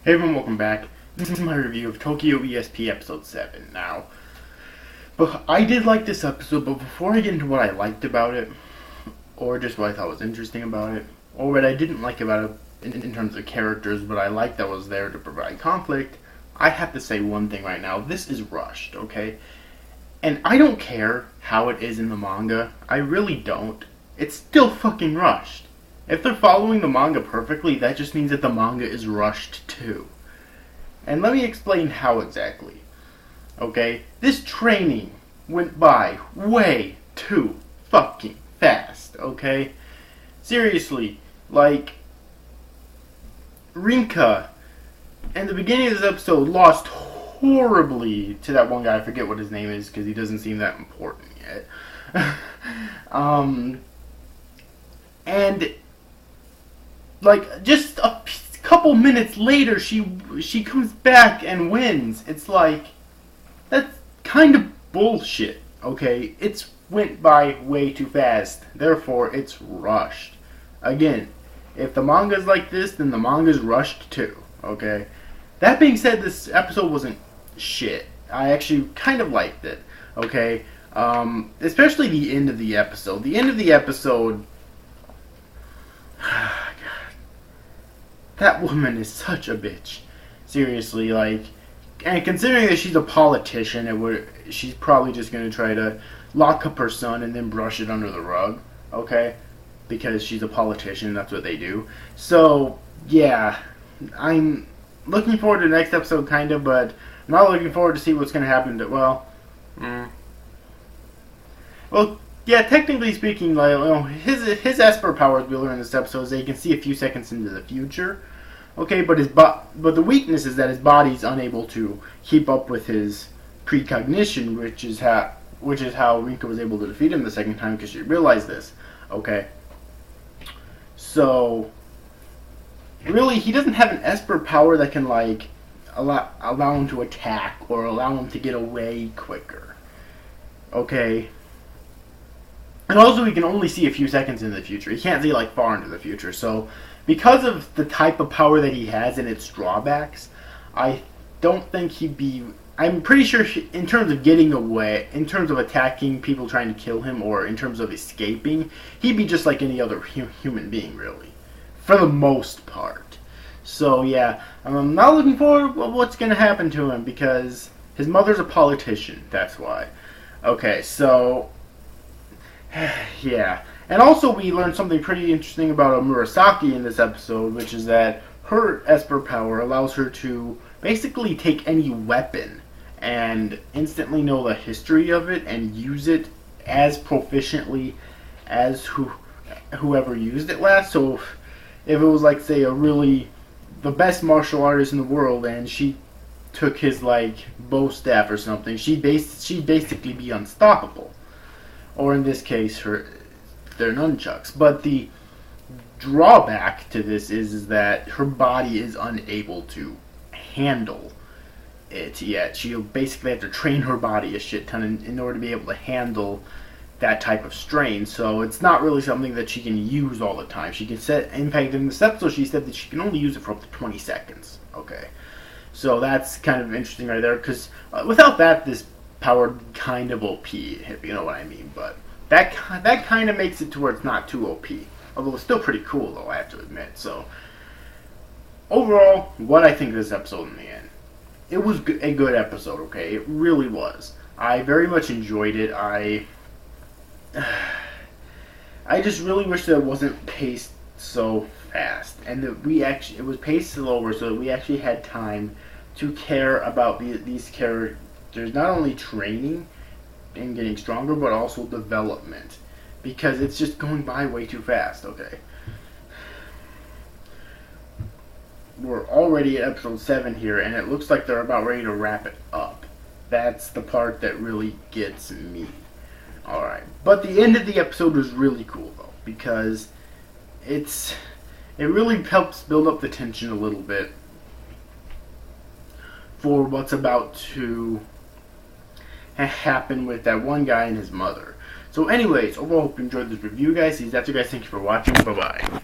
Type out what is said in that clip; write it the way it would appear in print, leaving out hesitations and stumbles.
Hey everyone, welcome back. This is my review of Tokyo ESP Episode 7 now. But I did like this episode, but before I get into what I liked about it, or just what I thought was interesting about it, or what I didn't like about it in terms of characters, but I liked that was there to provide conflict, I have to say one thing right now. This is rushed, okay? And I don't care how it is in the manga. I really don't. It's still fucking rushed. If they're following the manga perfectly, that just means that the manga is rushed too. And let me explain how exactly. Okay? This training went by way too fucking fast, okay? Seriously, like, Rinka, in the beginning of this episode, lost horribly to that one guy. I forget what his name is because he doesn't seem that important yet. And like just a couple minutes later, she comes back and wins. It's like, that's kind of bullshit. Okay, it's went by way too fast. Therefore, it's rushed. Again, if the manga's like this, then the manga's rushed too. Okay. That being said, this episode wasn't shit. I actually kind of liked it. Okay. Especially the end of the episode. The end of the episode. God, that woman is such a bitch. Seriously, like, and considering that she's a politician, she's probably just gonna try to lock up her son and then brush it under the rug. Okay, because she's a politician. That's what they do. So yeah, I'm looking forward to the next episode, kind of, but I'm not looking forward to see what's gonna happen. Well, yeah, technically speaking, like, his Esper powers we learn in this episode is that he can see a few seconds into the future. Okay, but but the weakness is that his body's unable to keep up with his precognition, which is how Rinka was able to defeat him the second time because she realized this. Okay, so really, he doesn't have an Esper power that can like allow him to attack or allow him to get away quicker. Okay. And also, he can only see a few seconds in the future. He can't see, like, far into the future. So, because of the type of power that he has and its drawbacks, I don't think he'd be... I'm pretty sure in terms of getting away, in terms of attacking people trying to kill him, or in terms of escaping, he'd be just like any other human being, really. For the most part. So, yeah, I'm not looking forward to what's going to happen to him, because his mother's a politician. That's why. Okay, so... yeah, and also we learned something pretty interesting about Murasaki in this episode, which is that her Esper power allows her to basically take any weapon and instantly know the history of it and use it as proficiently as whoever used it last. So if it was like, say, the best martial artist in the world and she took his like bow staff or something, she'd basically be unstoppable. Or in this case, their nunchucks. But the drawback to this is that her body is unable to handle it yet. She'll basically have to train her body a shit ton in order to be able to handle that type of strain. So it's not really something that she can use all the time. She can in fact, in this episode, she said that she can only use it for up to 20 seconds. Okay. So that's kind of interesting right there, because without that, this power kind of OP, if you know what I mean, but that kind of makes it to where it's not too OP. Although it's still pretty cool, though, I have to admit. So overall, what I think of this episode in the end, it was a good episode. Okay, it really was. I very much enjoyed it. I just really wish that it wasn't paced so fast, and that it was paced slower, so that we actually had time to care about these characters. There's not only training and getting stronger, but also development. Because it's just going by way too fast, okay? We're already at episode 7 here, and it looks like they're about ready to wrap it up. That's the part that really gets me. Alright. But the end of the episode was really cool, though, because it really helps build up the tension a little bit for what's about to happen with that one guy and his mother. So anyways, overall, hope you enjoyed this review, guys. That's it, guys. Thank you for watching. Bye-bye.